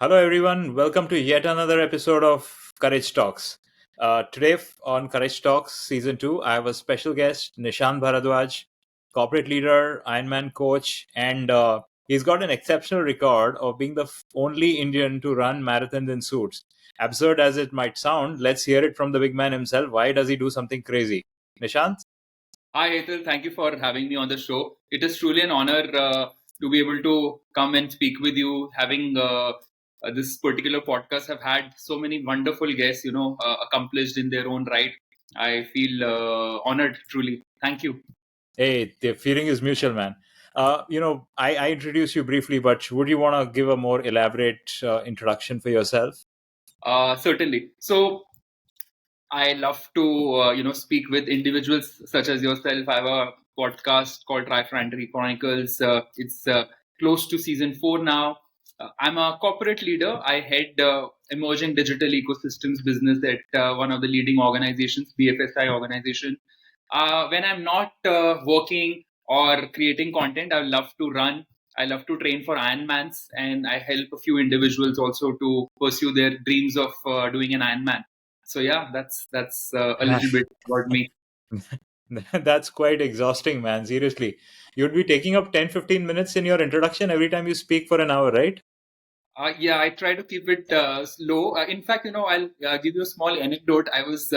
Hello, everyone. Welcome to yet another episode of Courage Talks. Today on Courage Talks Season 2, I have a special guest, Nishant Bhardwaj, corporate leader, Ironman coach, and he's got an exceptional record of being the only Indian to run marathons in suits. Absurd as it might sound, let's hear it from the big man himself. Why does he do something crazy? Nishant? Hi, Hetal. Thank you for having me on the show. It is truly an honor to be able to come and speak with you. Having this particular podcast have had so many wonderful guests, accomplished in their own right. I feel honored, truly. Thank you. Hey, the feeling is mutual, man. I introduced you briefly, but would you want to give a more elaborate introduction for yourself? Certainly. So, I love to speak with individuals such as yourself. I have a podcast called Trifantry Chronicles. It's close to season 4 now. I'm a corporate leader. I head emerging digital ecosystems business at one of the leading organizations, BFSI organization. When I'm not working or creating content, I love to run. I love to train for Ironmans, and I help a few individuals also to pursue their dreams of doing an Ironman. So yeah, that's a little bit about me. That's quite exhausting, man. Seriously. You'd be taking up 10-15 minutes in your introduction every time you speak for an hour, right? Yeah, I try to keep it slow. In fact, I'll give you a small anecdote. I was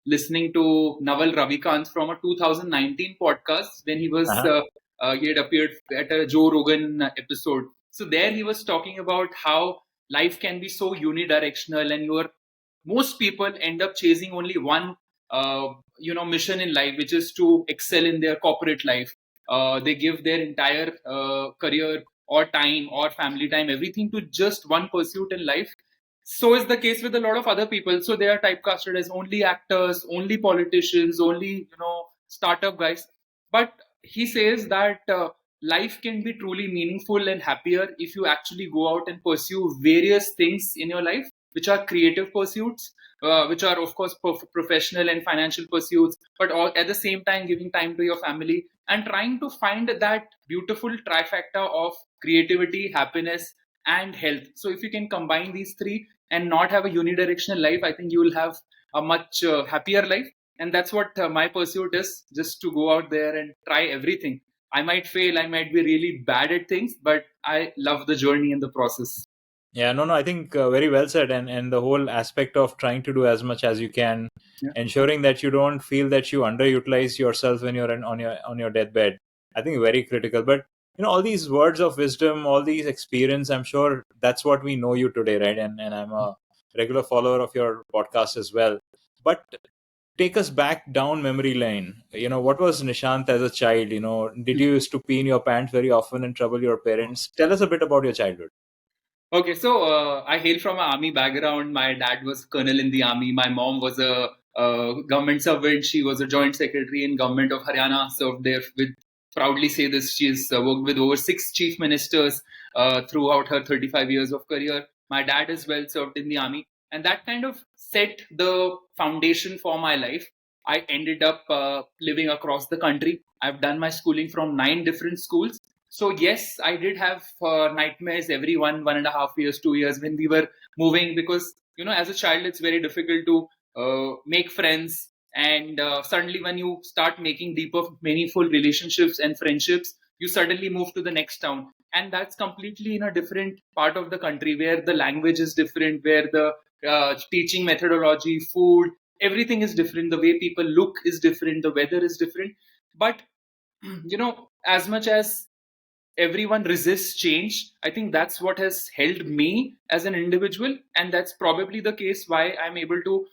listening to Naval Ravikant from a 2019 podcast when Uh-huh. he had appeared at a Joe Rogan episode. So there he was talking about how life can be so unidirectional, and most people end up chasing only one mission in life, which is to excel in their corporate life. They give their entire career or time or family time, everything to just one pursuit in life. So is the case with a lot of other people. So they are typecasted as only actors, only politicians, only startup guys. But he says that life can be truly meaningful and happier if you actually go out and pursue various things in your life, which are creative pursuits, which are of course professional and financial pursuits, but all, at the same time giving time to your family and trying to find that beautiful trifecta of creativity, happiness, and health. So if you can combine these three and not have a unidirectional life, I think you will have a much happier life. And that's what my pursuit is, just to go out there and try everything. I might fail, I might be really bad at things, but I love the journey and the process. Yeah, no, I think very well said. And the whole aspect of trying to do as much as you can, Yeah. ensuring that you don't feel that you underutilize yourself when you're on your deathbed, I think very critical. But all these words of wisdom, all these experience, I'm sure that's what we know you today, right? And I'm a regular follower of your podcast as well. But take us back down memory lane. What was Nishant as a child? Did you used to pee in your pants very often and trouble your parents? Tell us a bit about your childhood. Okay, so I hail from an army background. My dad was colonel in the army. My mom was a government servant. She was a joint secretary in government of Haryana. Served there with, proudly say this, she's worked with over 6 chief ministers throughout her 35 years of career. My dad is well served in the army, and that kind of set the foundation for my life. I ended up living across the country. I've done my schooling from 9 different schools. So yes, I did have nightmares every 1.5 years, 2 years when we were moving, because as a child it's very difficult to make friends, and suddenly when you start making deeper, meaningful relationships and friendships, you suddenly move to the next town, and that's completely in a different part of the country where the language is different, where the teaching methodology, food, everything is different. The way people look is different. The weather is different. But as much as everyone resists change, I think that's what has held me as an individual, and that's probably the case why I'm able to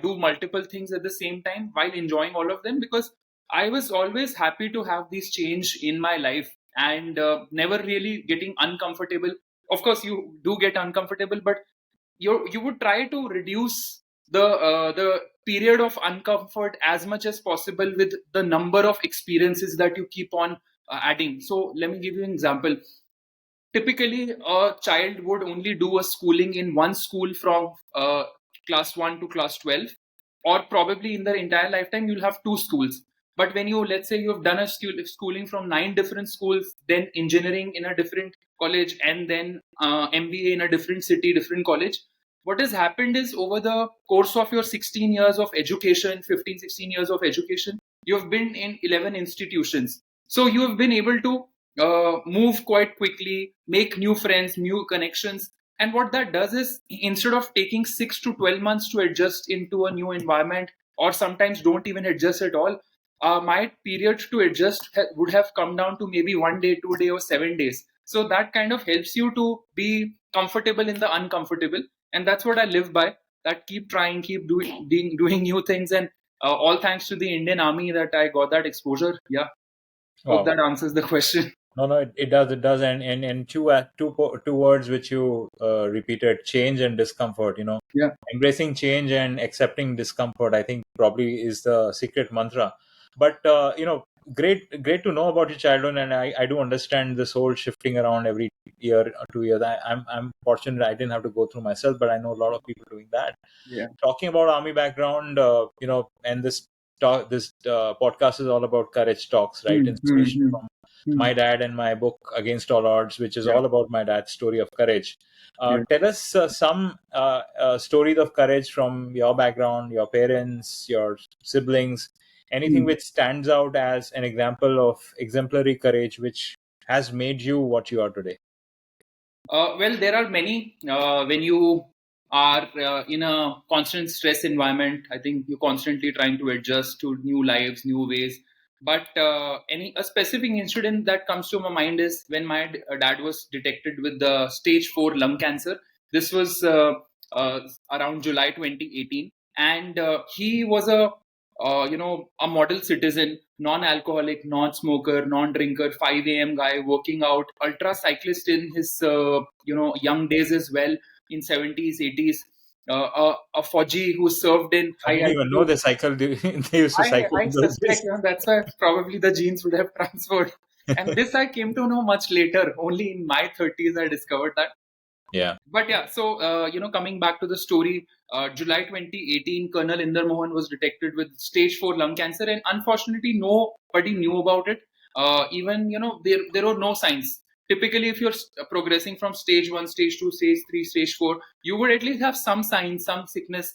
do multiple things at the same time while enjoying all of them, because I was always happy to have these change in my life, and never really getting uncomfortable. Of course you do get uncomfortable, but you would try to reduce the period of uncomfort as much as possible with the number of experiences that you keep on adding. So let me give you an example. Typically a child would only do a schooling in one school from class 1 to class 12, or probably in their entire lifetime you'll have two schools. But when you, let's say you've done a schooling from 9 different schools, then engineering in a different college, and then MBA in a different city, different college, what has happened is over the course of your 16 years of education, 15, 16 years of education, you have been in 11 institutions. So you have been able to move quite quickly, make new friends, new connections. And what that does is, instead of taking 6 to 12 months to adjust into a new environment, or sometimes don't even adjust at all, my period to adjust would have come down to maybe 1 day, 2 day, or 7 days. So that kind of helps you to be comfortable in the uncomfortable. And that's what I live by. That keep trying, keep doing new things. And all thanks to the Indian Army that I got that exposure. Yeah. Hope Wow. that answers the question. No, it does, and two words which you repeated: change and discomfort. Yeah. Embracing change and accepting discomfort, I think, probably is the secret mantra. But great to know about your childhood, and I do understand this whole shifting around every year or 2 years. I'm fortunate I didn't have to go through myself, but I know a lot of people doing that. Yeah. Talking about army background, and this podcast is all about courage talks, right? Hmm, hmm, Inspiration hmm, from hmm. my dad and my book Against All Odds, which is Yeah. all about my dad's story of courage. Yeah. Tell us some stories of courage from your background, your parents, your siblings, anything Hmm. which stands out as an example of exemplary courage, which has made you what you are today. Well, there are many. When you are in a constant stress environment, I think you're constantly trying to adjust to new lives, new ways. But a specific incident that comes to my mind is when my dad was detected with the stage 4 lung cancer. This was uh, around July 2018, and he was a model citizen, non-alcoholic, non-smoker, non-drinker, 5 a.m. guy, working out, ultra cyclist in his young days as well, in 70s, 80s. A Fauji who served in I high didn't even know altitude. they cycled. They used to cycle I in those suspect, days. that's why probably the genes would have transferred. And this I came to know much later. Only in my 30s I discovered that. Yeah. But yeah, so coming back to the story, July 2018, Colonel Inder Mohan was detected with stage 4 lung cancer, and unfortunately, nobody knew about it. Even there were no signs. Typically, if you're progressing from stage 1, stage 2, stage 3, stage 4, you would at least have some signs, some sickness.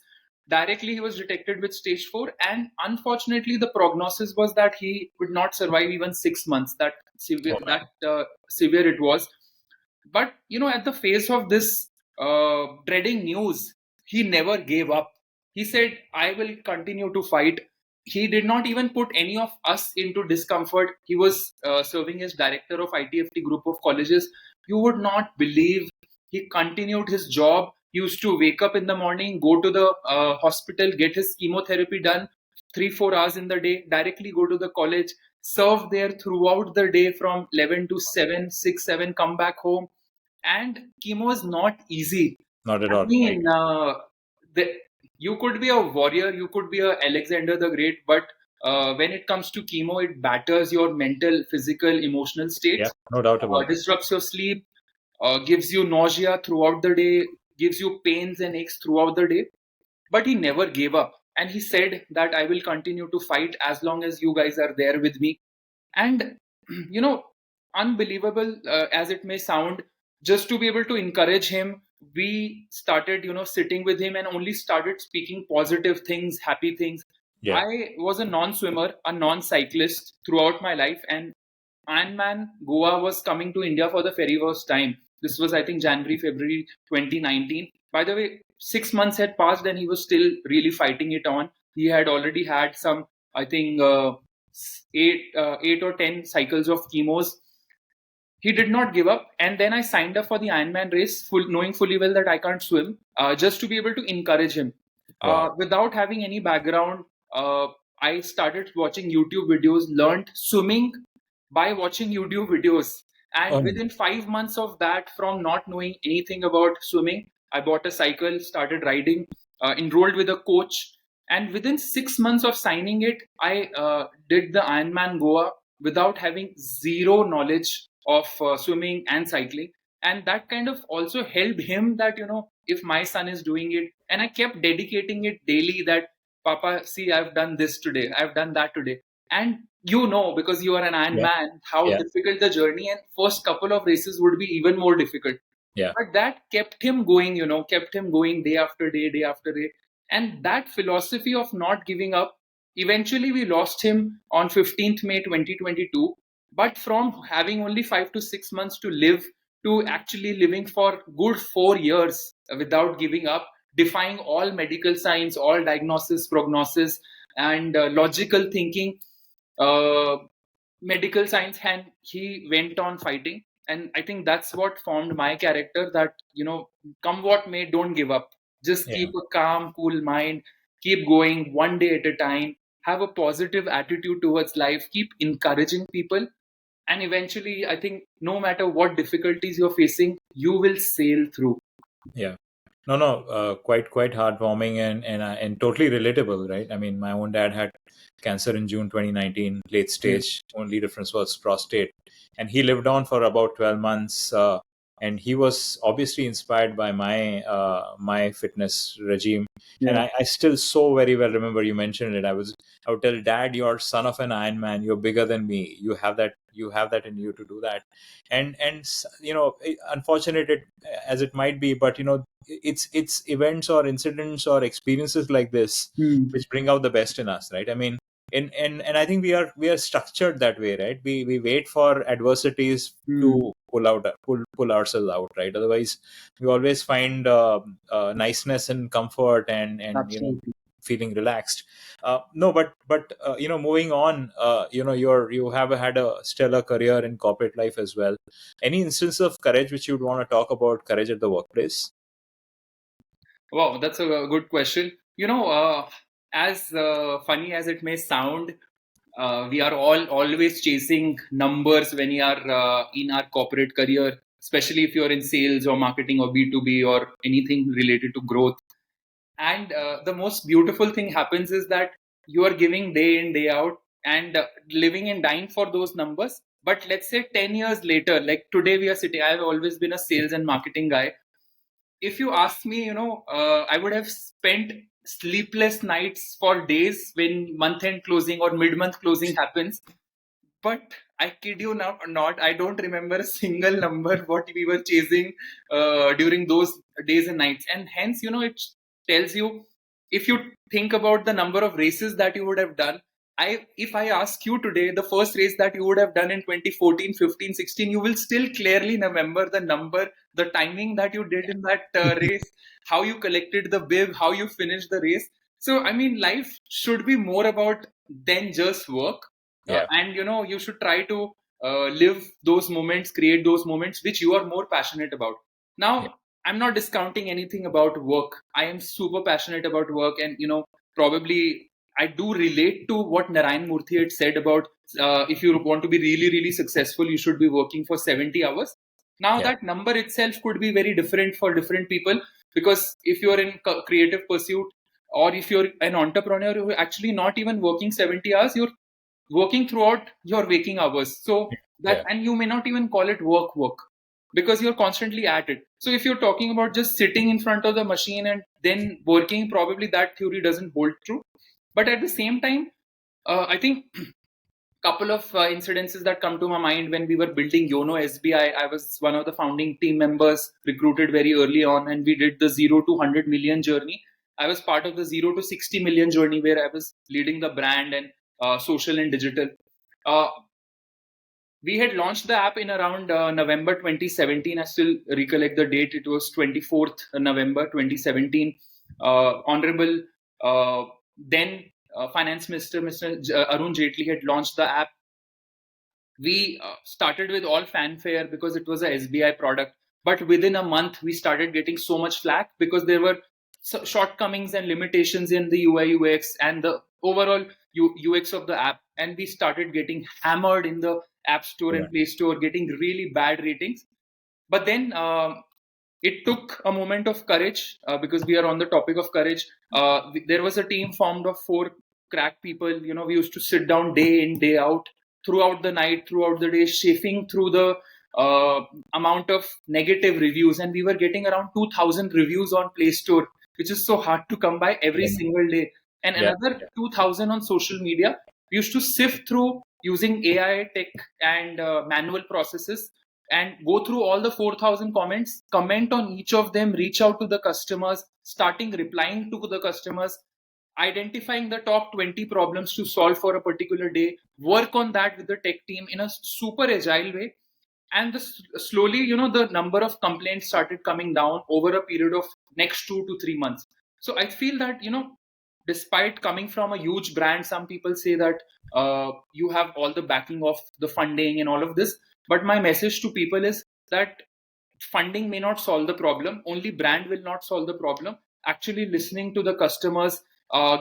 Directly, he was detected with stage 4, and unfortunately, the prognosis was that he would not survive even 6 months. Oh my. That severe it was. But at the face of this dreading news, he never gave up. He said, I will continue to fight. He did not even put any of us into discomfort. He was serving as director of ITFT group of colleges. You would not believe, he continued his job. He used to wake up in the morning, go to the hospital, get his chemotherapy done 3-4 hours in the day, directly go to the college, serve there throughout the day from 11 to 7, 6, 7, come back home. And chemo is not easy. Not at I all. Right. mean, the, you could be a warrior, you could be a Alexander the Great, but when it comes to chemo, it batters your mental, physical, emotional Yeah. states, No doubt about it. disrupts your sleep, gives you nausea throughout the day, gives you pains and aches throughout the day. But he never gave up. And he said that I will continue to fight as long as you guys are there with me. And, you know, unbelievable as it may sound, just to be able to encourage him, we started, sitting with him and only started speaking positive things, happy things. Yeah. I was a non swimmer, a non cyclist throughout my life. And Ironman Goa was coming to India for the very first time. This was, I think, January, February 2019. By the way, 6 months had passed and he was still really fighting it on. He had already had some, I think, 8 or 10 cycles of chemos. He did not give up, and then I signed up for the Ironman race, knowing fully well that I can't swim, just to be able to encourage him. Wow. Without having any background, I started watching YouTube videos, learned swimming by watching YouTube videos. And Oh, within 5 months of that, from not knowing anything about swimming, I bought a cycle, started riding, enrolled with a coach. And within 6 months of signing it, I did the Ironman Goa without having zero knowledge of swimming and cycling. And that kind of also helped him that, if my son is doing it, and I kept dedicating it daily that, Papa, see, I've done this today, I've done that today. And because you are an Iron Yeah. Man, how Yeah. difficult the journey, and first couple of races would be even more difficult. Yeah. But that kept him going, kept him going day after day, day after day. And that philosophy of not giving up, eventually we lost him on 15th May 2022. But from having only 5 to 6 months to live to actually living for good 4 years without giving up, defying all medical science, all diagnosis, prognosis, and logical thinking, uh, medical science, and he went on fighting. And I think that's what formed my character, that come what may, don't give up. Just Yeah. keep a calm, cool mind, keep going one day at a time, have a positive attitude towards life, keep encouraging people, and eventually I think no matter what difficulties you're facing, you will sail through. Yeah. No, quite heartwarming and totally relatable, right? I mean, my own dad had cancer in June 2019, late Yeah. stage. Only difference was prostate, and he lived on for about 12 months. And he was obviously inspired by my fitness regime, and Yeah. I still so very well remember you mentioned it. I would tell Dad, "You're son of an Iron Man. You're bigger than me. You have that in you to do that." And unfortunate as it might be, but it's events or incidents or experiences like this Hmm. which bring out the best in us, right? I mean, and I think we are structured that way, right? We wait for adversities Hmm. to pull ourselves out, right? Otherwise we always find niceness and comfort and Absolutely. feeling relaxed. No, but moving on, you have had a stellar career in corporate life as well. Any instance of courage which you'd want to talk about, courage at the workplace? Wow, that's a good question. As funny as it may sound, we are all always chasing numbers when we are in our corporate career, especially if you're in sales or marketing or B2B or anything related to growth. And the most beautiful thing happens is that you are giving day in, day out, and living and dying for those numbers. But let's say 10 years later, like today we are sitting, I've always been a sales and marketing guy. If you ask me, I would have spent sleepless nights for days when month end closing or mid month closing happens. But I kid you not, I don't remember a single number what we were chasing during those days and nights. And hence, it tells you, if you think about the number of races that you would have done, if I ask you today the first race that you would have done in 2014, 15, 16, you will still clearly remember the number, the timing that you did in that race, how you collected the bib, how you finished the race. So, I mean, life should be more about than just work. Yeah. And you should try to live those moments, create those moments which you are more passionate about. Yeah. Now, I'm not discounting anything about work. I am super passionate about work, and probably I do relate to what Narayan Murthy had said about if you want to be really, really successful, you should be working for 70 hours. Now, Yeah. that number itself could be very different for different people, because if you're in creative pursuit, or if you're an entrepreneur who actually not even working 70 hours, you're working throughout your waking hours. So that, Yeah. and you may not even call it work, because you're constantly at it. So if you're talking about just sitting in front of the machine and then working, probably that theory doesn't hold true. But at the same time, I think couple of incidences that come to my mind: when we were building Yono SBI, I was one of the founding team members, recruited very early on, and we did the 0 to 100 million journey. I was part of the 0 to 60 million journey, where I was leading the brand and social and digital. Uh, we had launched the app in around November 2017. I still recollect the date. It was 24th November 2017. Honorable then Finance Minister, Mr. Arun Jaitley, had launched the app. We started with all fanfare because it was a SBI product. But within a month, we started getting so much flack because there were shortcomings and limitations in the UI UX and the overall UX of the app. And we started getting hammered in the App Store Yeah. and Play Store, getting really bad ratings. But then it took a moment of courage, because we are on the topic of courage. There was a team formed of 4 crack people. We used to sit down day in, day out, throughout the night, throughout the day, shifting through the amount of negative reviews. And we were getting around 2,000 reviews on Play Store, which is so hard to come by every Yeah. single day. And Yeah. another 2,000 on social media. We used to sift through using AI tech and manual processes and go through all the 4,000 comments, comment on each of them, reach out to the customers, starting replying to the customers, identifying the top 20 problems to solve for a particular day, work on that with the tech team in a super agile way. And slowly, the number of complaints started coming down over a period of next 2 to 3 months. So I feel that, despite coming from a huge brand, some people say that you have all the backing of the funding and all of this. But my message to people is that funding may not solve the problem. Only brand will not solve the problem. Actually listening to the customers,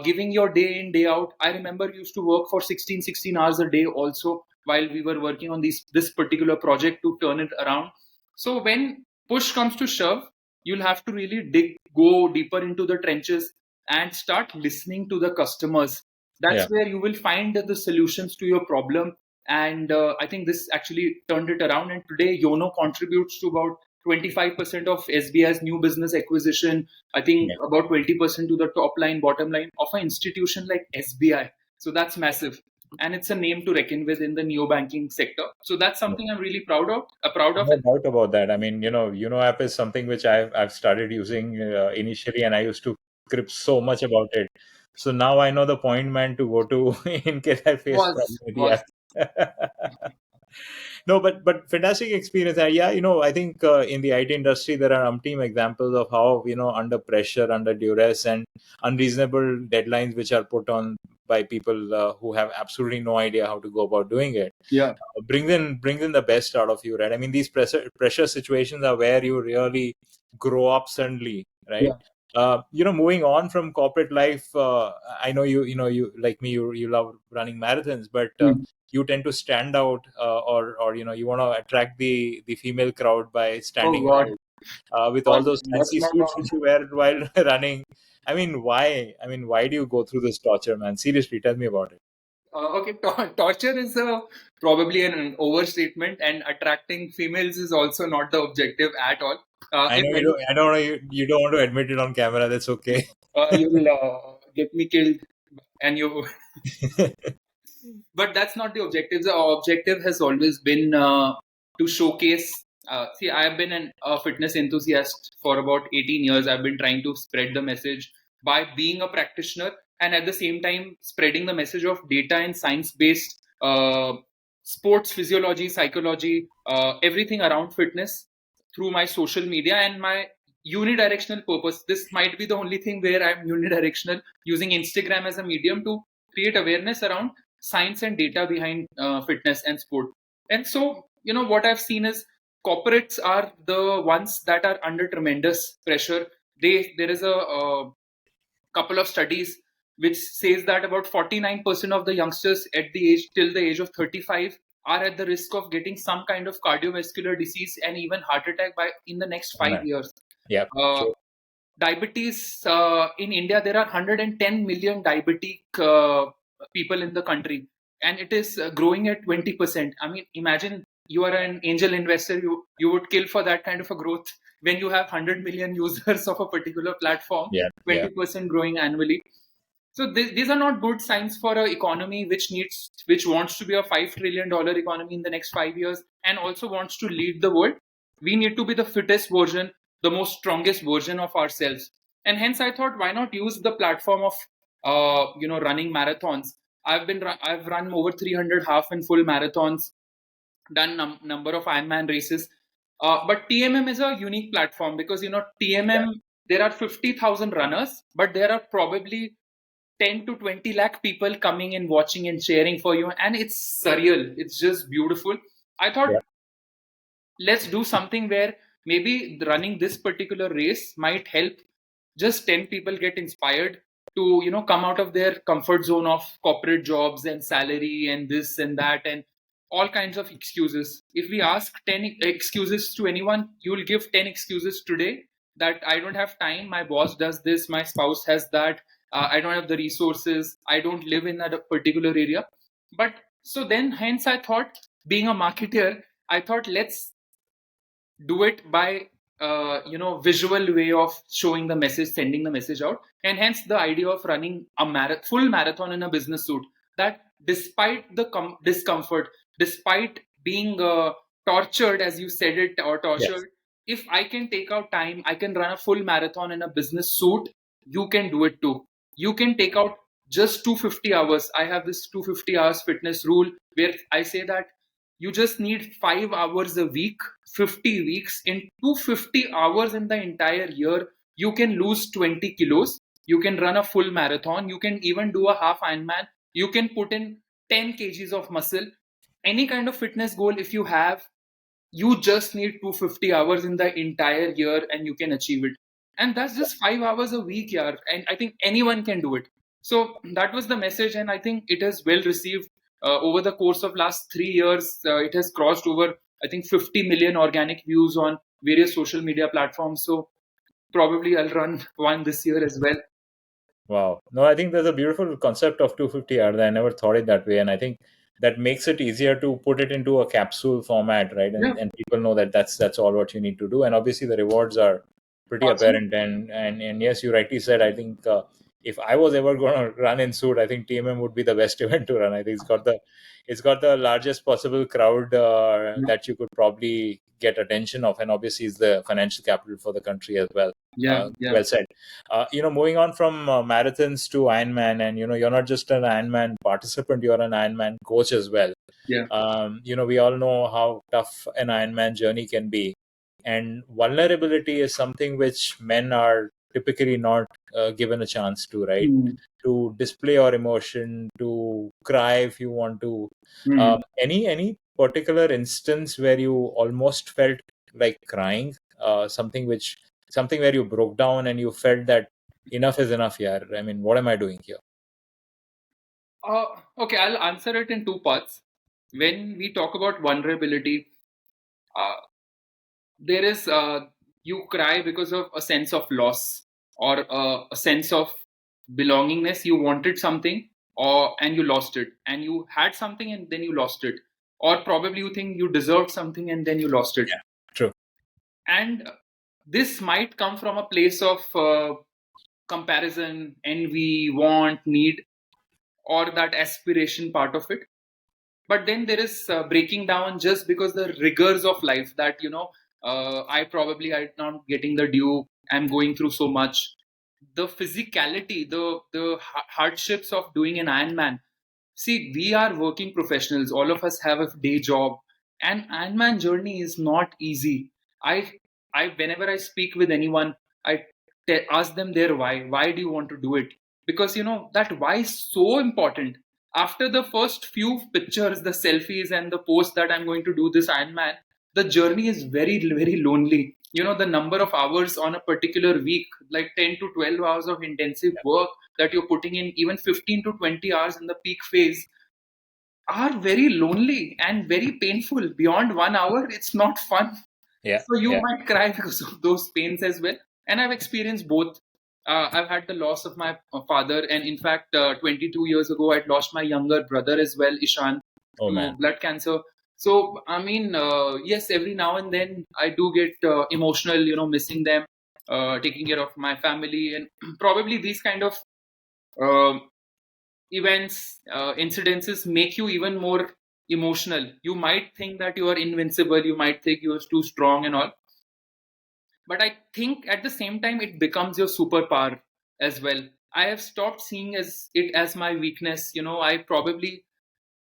giving your day in, day out. I remember you used to work for 16 hours a day also while we were working on this particular project to turn it around. So when push comes to shove, you'll have to really go deeper into the trenches and start listening to the customers. That's where you will find the solutions to your problem. And I think this actually turned it around. And today, Yono contributes to about 25% of SBI's new business acquisition. I think about 20% to the top line, bottom line of an institution like SBI. So that's massive. And it's a name to reckon with in the neo-banking sector. So that's something I'm really proud of. No doubt about that. I mean, app is something which I've started using initially, and I used to script so much about it. So now I know the point man to go to in case I face problem with the app. No, but fantastic experience. Yeah, I think in the IT industry there are umpteen examples of how under pressure, under duress, and unreasonable deadlines which are put on by people who have absolutely no idea how to go about doing it. Yeah. Brings in the best out of you, right? I mean, these pressure situations are where you really grow up suddenly, right? Moving on from corporate life, I know you like me, you love running marathons, but you tend to stand out, or you want to attract the female crowd by standing out with all those fancy suits which you wear while running. I mean, why? I mean, why do you go through this torture, man? Seriously, tell me about it. Okay, torture is probably an overstatement, and attracting females is also not the objective at all. I know you don't. I don't know you don't want to admit it on camera. That's okay. You will get me killed, and you. But that's not the objective. The objective has always been to showcase. See, I have been a fitness enthusiast for about 18 years. I've been trying to spread the message by being a practitioner, and at the same time spreading the message of data and science-based sports physiology, psychology, everything around fitness through my social media and my unidirectional purpose. This might be the only thing where I'm unidirectional, using Instagram as a medium to create awareness around science and data behind fitness and sport. And so, what I've seen is corporates are the ones that are under tremendous pressure. There is a couple of studies which says that about 49% of the youngsters at the age till the age of 35 are at the risk of getting some kind of cardiovascular disease and even heart attack in the next 5 years. Yeah. Sure. Diabetes in India, there are 110 million diabetic people in the country, and it is growing at 20%. I mean, imagine you are an angel investor, you would kill for that kind of a growth when you have 100 million users of a particular platform, 20% growing annually. So these are not good signs for an economy which wants to be a $5 trillion economy in the next 5 years and also wants to lead the world. We need to be the fittest version, the most strongest version of ourselves. And hence I thought, why not use the platform of running marathons. I've run over 300 half and full marathons, done number of Ironman races. But TMM is a unique platform because TMM, there are 50,000 runners, but there are probably 10 to 20 lakh people coming and watching and cheering for you, and it's surreal. It's just beautiful. I thought, let's do something where maybe running this particular race might help just 10 people get inspired to come out of their comfort zone of corporate jobs and salary and this and that and all kinds of excuses. If we ask 10 excuses to anyone, you will give 10 excuses today that I don't have time, my boss does this, my spouse has that, I don't have the resources, I don't live in that particular area. But so then hence I thought, being a marketer, I thought, let's do it by visual way of showing the message, sending the message out. And hence the idea of running a full marathon in a business suit. that despite the discomfort, despite being tortured, as you said it, or Yes. tortured, if I can take out time, I can run a full marathon in a business suit, you can do it too. You can take out just 250 hours. I have this 250 hours fitness rule where I say that you just need 5 hours a week, 50 weeks. In 250 hours in the entire year, you can lose 20 kilos. You can run a full marathon. You can even do a half Ironman. You can put in 10 kgs of muscle. Any kind of fitness goal, if you have, you just need 250 hours in the entire year and you can achieve it. And that's just 5 hours a week, yeah. And I think anyone can do it. So that was the message, and I think it is well received. Over the course of last 3 years, it has crossed over, I think, 50 million organic views on various social media platforms. So probably I'll run one this year as well. Wow. No, I think there's a beautiful concept of 250 hours. I never thought it that way. And I think that makes it easier to put it into a capsule format, right? Yeah, And people know that that's all what you need to do. And obviously the rewards are pretty awesome. apparent. And yes, you rightly said, I think if I was ever going to run in suit, I think TMM would be the best event to run. I think it's got the largest possible crowd Yeah, that you could probably get attention of. And obviously it's the financial capital for the country as well. yeah, yeah. Well said. Moving on from marathons to Ironman, and you're not just an Ironman participant; you're an Ironman coach as well. Yeah. We all know how tough an Ironman journey can be, and vulnerability is something which men are typically not given a chance to, right? Hmm. To display your emotion, to cry if you want to. Hmm. Any particular instance where you almost felt like crying? Something where you broke down and you felt that enough is enough here. I mean, what am I doing here? Okay, I'll answer it in two parts. When we talk about vulnerability, uh, there is you cry because of a sense of loss or a sense of belongingness. You wanted something, or and you lost it, and you had something and then you lost it, or probably you think you deserved something and then you lost it. Yeah, true. And this might come from a place of comparison, envy, want, need, or that aspiration part of it. But then there is breaking down just because the rigors of life that I'm not getting the due, I'm going through so much, the physicality, the hardships of doing an Ironman. See, we are working professionals, all of us have a day job, and Ironman journey is not easy. I i whenever I speak with anyone, I ask them their why do you want to do it, because that why is so important. After the first few pictures, the selfies and the post that I'm going to do this Ironman, the journey is very, very lonely. The number of hours on a particular week, like 10 to 12 hours of intensive work that you're putting in, even 15 to 20 hours in the peak phase, are very lonely and very painful. Beyond 1 hour, it's not fun. Yeah, So you yeah. might cry because of those pains as well. And I've experienced both. I've had the loss of my father, and in fact, 22 years ago, I'd lost my younger brother as well, Ishan, Oh to man. blood cancer. So, I mean, yes, every now and then I do get emotional, missing them, taking care of my family, and probably these kind of um events, incidences make you even more emotional. You might think that you are invincible, you might think you are too strong and all, but I think at the same time it becomes your superpower as well. I have stopped seeing it as my weakness. I probably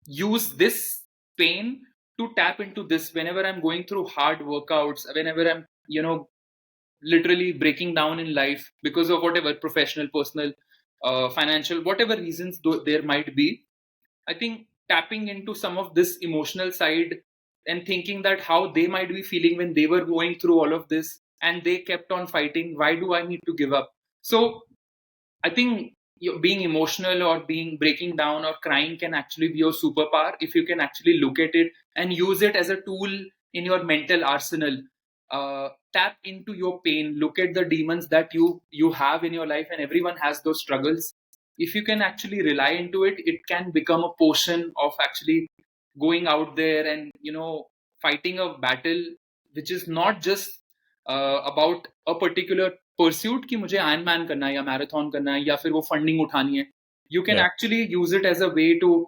use this pain to tap into this whenever I'm going through hard workouts, whenever I'm literally breaking down in life because of whatever professional, personal, financial, whatever reasons there might be. I think tapping into some of this emotional side and thinking that how they might be feeling when they were going through all of this and they kept on fighting. Why do I need to give up? So I think being emotional or being breaking down or crying can actually be your superpower if you can actually look at it and use it as a tool in your mental arsenal. Tap into your pain. Look at the demons that you have in your life, and everyone has those struggles. If you can actually rely into it, it can become a portion of actually going out there and fighting a battle which is not just about a particular pursuit कि मुझे iron man करना है या marathon करना है या फिर वो फंडिंग उठानी है. You can Yeah. actually use it as a way to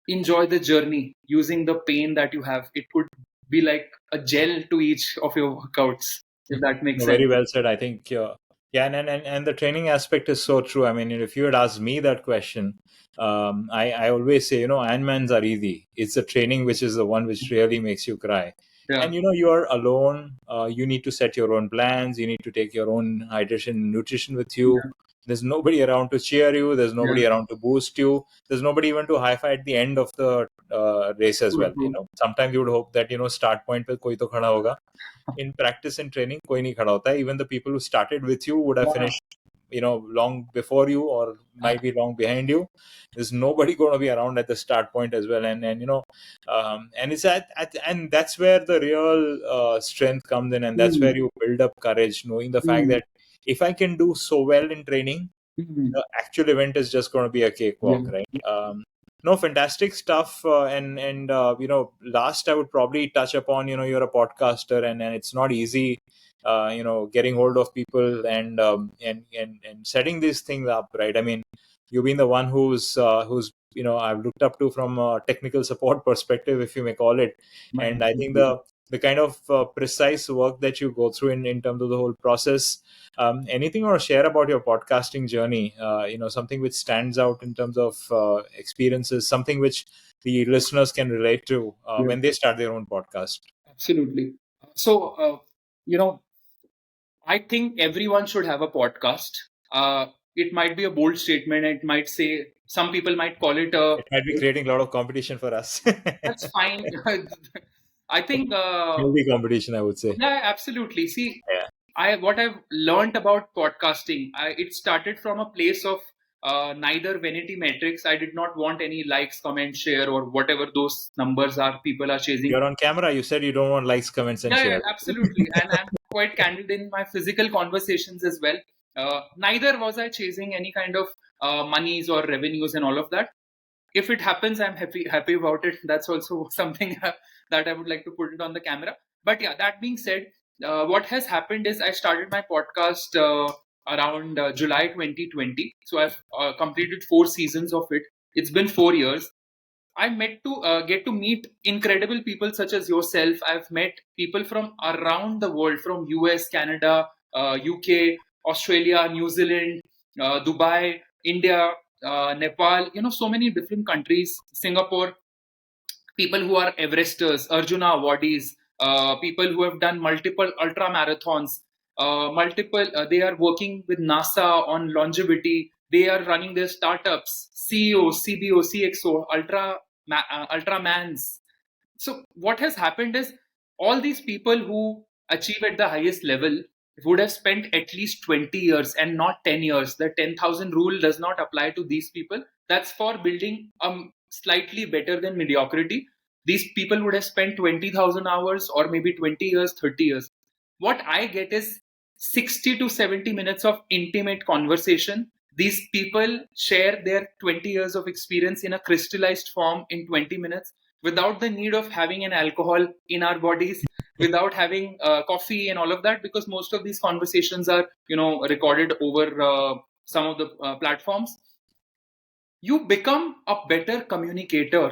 enjoy the journey using the pain that you have. It could be like a gel to each of your workouts, if that makes No, sense. very well said. I think, yeah, and the training aspect is so true. I mean, if you had asked me that question, I always say, Ironmans are easy. It's the training which is the one which really makes you cry. Yeah, And you're alone. You need to set your own plans. You need to take your own hydration and nutrition with you. yeah, There's nobody around to cheer you. There's yeah. nobody around to boost you. There's nobody even to high five at the end of the race as True, well. true. Sometimes you would hope that start point पे कोई तो खड़ा होगा. In practice and training कोई नहीं खड़ा होता है. Even the people who started with you would have Yeah. finished long before you, or might be long behind you. There's nobody going to be around at the start point as well. And it's and that's where the real strength comes in, and that's where Mm, you build up courage, knowing the fact mm, that if I can do so well in training, mm. the actual event is just going to be a Yeah, cakewalk, right? No, fantastic stuff. Last I would probably touch upon, you're a podcaster, and it's not easy, getting hold of people and setting these things up, right? I mean, you've been the one who's I've looked up to from a technical support perspective, if you may call it. And I think the kind of precise work that you go through in terms of the whole process. Anything or share about your podcasting journey? Something which stands out in terms of experiences, something which the listeners can relate to yeah, when they start their own podcast. absolutely. So, you know, I think everyone should have a podcast. It might be a bold statement. It might say, some people might call it a, It might be creating a lot of competition for us. that's fine. I think, Healthy competition, I would say. yeah, absolutely. See, Yeah. what I've learned about podcasting, it started from a place of neither vanity metrics. I did not want any likes, comments, share, or whatever those numbers are people are chasing. You're on camera. You said you don't want likes, comments, and Yeah, yeah, shares. absolutely. And I'm quite candid in my physical conversations as well. Neither was I chasing any kind of monies or revenues and all of that. If it happens, I'm happy about it. That's also something that I would like to put it on the camera. But yeah, that being said, what has happened is I started my podcast around July 2020. So I've completed 4 seasons of it. It's been 4 years. I met to get to meet incredible people such as yourself. I've met people from around the world, from US, Canada, UK, Australia, New Zealand, Dubai, India, Nepal. So many different countries. Singapore. People who are Everesters, Arjuna awardees, people who have done multiple ultra marathons, they are working with NASA on longevity. They are running their startups, CEO, CBO, CXO, Ultramans. So what has happened is all these people who achieve at the highest level would have spent at least 20 years and not 10 years. The 10,000 rule does not apply to these people. That's for building slightly better than mediocrity. These people would have spent 20,000 hours or maybe 20 years, 30 years. What I get is 60 to 70 minutes of intimate conversation. These people share their 20 years of experience in a crystallized form in 20 minutes without the need of having an alcohol in our bodies, without having coffee and all of that, because most of these conversations are recorded over some of the platforms. You become a better communicator,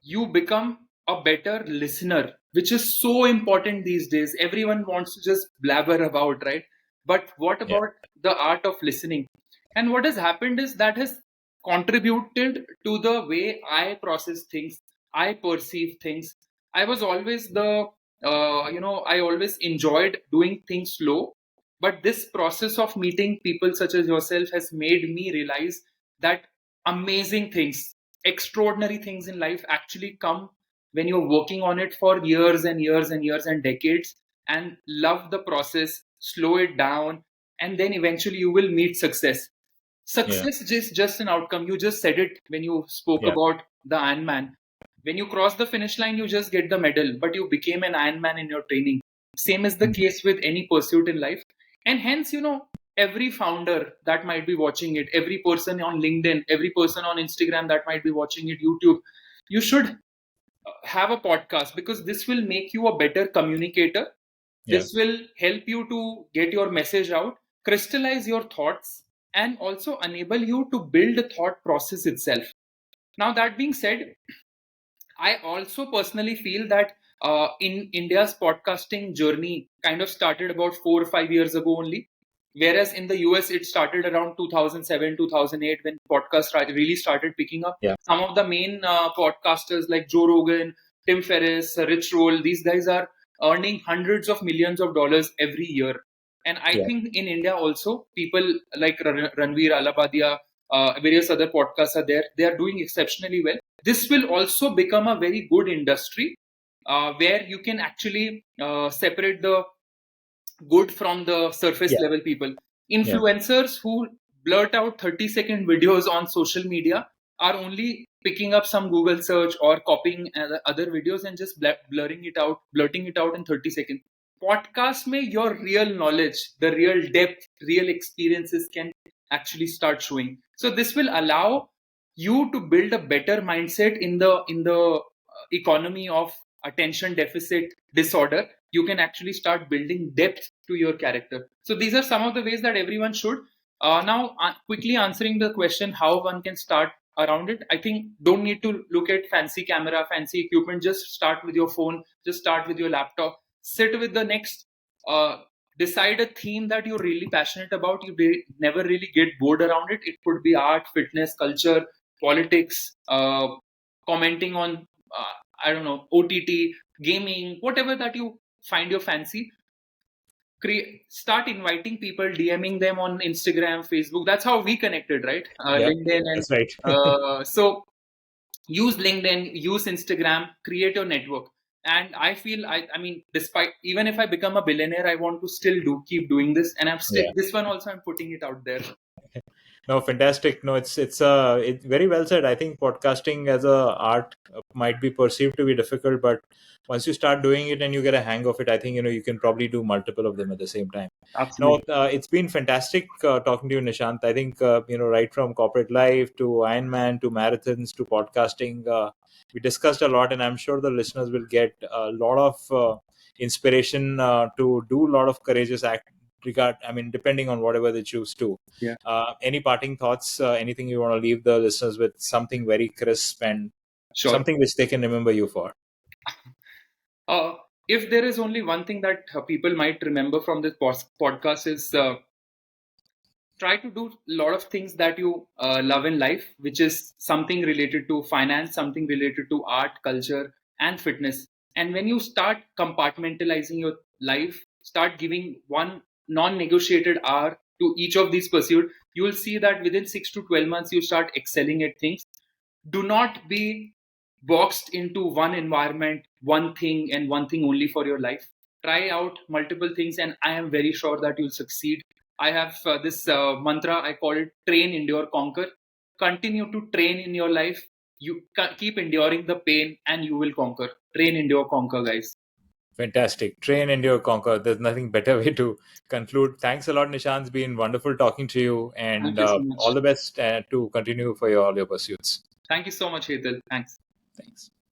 you become a better listener, which is so important these days. Everyone wants to just blabber about, right? But what Yeah. about the art of listening? And what has happened is that has contributed to the way I process things, I perceive things. I was always I always enjoyed doing things slow, but this process of meeting people such as yourself has made me realize that amazing things, extraordinary things in life actually come when you're working on it for years and years and years and decades, and love the process, slow it down, and then eventually you will meet success. Yeah. Success is just an outcome. You just said it when you spoke Yeah. about the Ironman. When you cross the finish line, you just get the medal, but you became an Ironman in your training. Same is the Mhm. case with any pursuit in life. And hence, every founder that might be watching it, every person on LinkedIn, every person on Instagram that might be watching it, YouTube, you should have a podcast, because this will make you a better communicator. Yeah. This will help you to get your message out, crystallize your thoughts, and also enable you to build the thought process itself. Now, that being said, I also personally feel that in India's podcasting journey kind of started about 4 or 5 years ago only. Whereas in the US, it started around 2007, 2008 when podcasts really started picking up. Yeah. Some of the main podcasters like Joe Rogan, Tim Ferriss, Rich Roll, these guys are earning hundreds of millions of dollars every year. And I Yeah. think in India also, people like Ranveer Alapadia, various other podcasts are there. They are doing exceptionally well. This will also become a very good industry where you can actually separate the good from the surface Yeah. level people. Yeah. Influencers who blurt out 30-second videos on social media are only picking up some Google search or copying other videos and just blurting it out in 30 seconds. Podcast mein your real knowledge, the real depth, real experiences can actually start showing. So this will allow you to build a better mindset in the economy of attention deficit disorder. You can actually start building depth to your character. So these are some of the ways that everyone should. Now, quickly answering the question how one can start around it, I think don't need to look at fancy camera, fancy equipment. Just start with your phone. Just start with your laptop. Sit with the next. Decide a theme that you're really passionate about. You never really get bored around it. It could be art, fitness, culture, politics, commenting on I don't know, OTT, gaming, whatever that you find your fancy. Start inviting people, DMing them on Instagram, Facebook. That's how we connected, right? Yeah. LinkedIn, and That's right. so use LinkedIn, use Instagram, create your network. And I feel, I mean, despite even if I become a billionaire, I want to still keep doing this. And I'm still Yeah. this one also. I'm putting it out there. No, fantastic. No, it's very well said. I think podcasting as a art might be perceived to be difficult, but once you start doing it and you get a hang of it, I think you can probably do multiple of them at the same time. No, Absolutely. it's been fantastic talking to you, Nishant. I think right from corporate life to Ironman to marathons to podcasting, we discussed a lot, and I'm sure the listeners will get a lot of inspiration to do a lot of courageous act. Depending on whatever they choose to. Yeah. Any parting thoughts? Anything you want to leave the listeners with? Something very crisp and Sure. something which they can remember you for. If there is only one thing that people might remember from this podcast is try to do a lot of things that you love in life, which is something related to finance, something related to art, culture, and fitness. And when you start compartmentalizing your life, start giving one non-negotiated hour to each of these pursuits, you will see that within 6 to 12 months, you start excelling at things. Do not be boxed into one environment, one thing, and one thing only for your life. Try out multiple things, and I am very sure that you'll succeed. I have this mantra, I call it train, endure, conquer. Continue to train in your life. You keep enduring the pain, and you will conquer. Train, endure, conquer, guys. Fantastic. Train, endure, conquer. There's nothing better way to conclude. Thanks a lot, Nishant. It's been wonderful talking to you, Thank and you so all much. the best to continue for all your pursuits. Thank you so much, Hetal. Thanks. Thanks.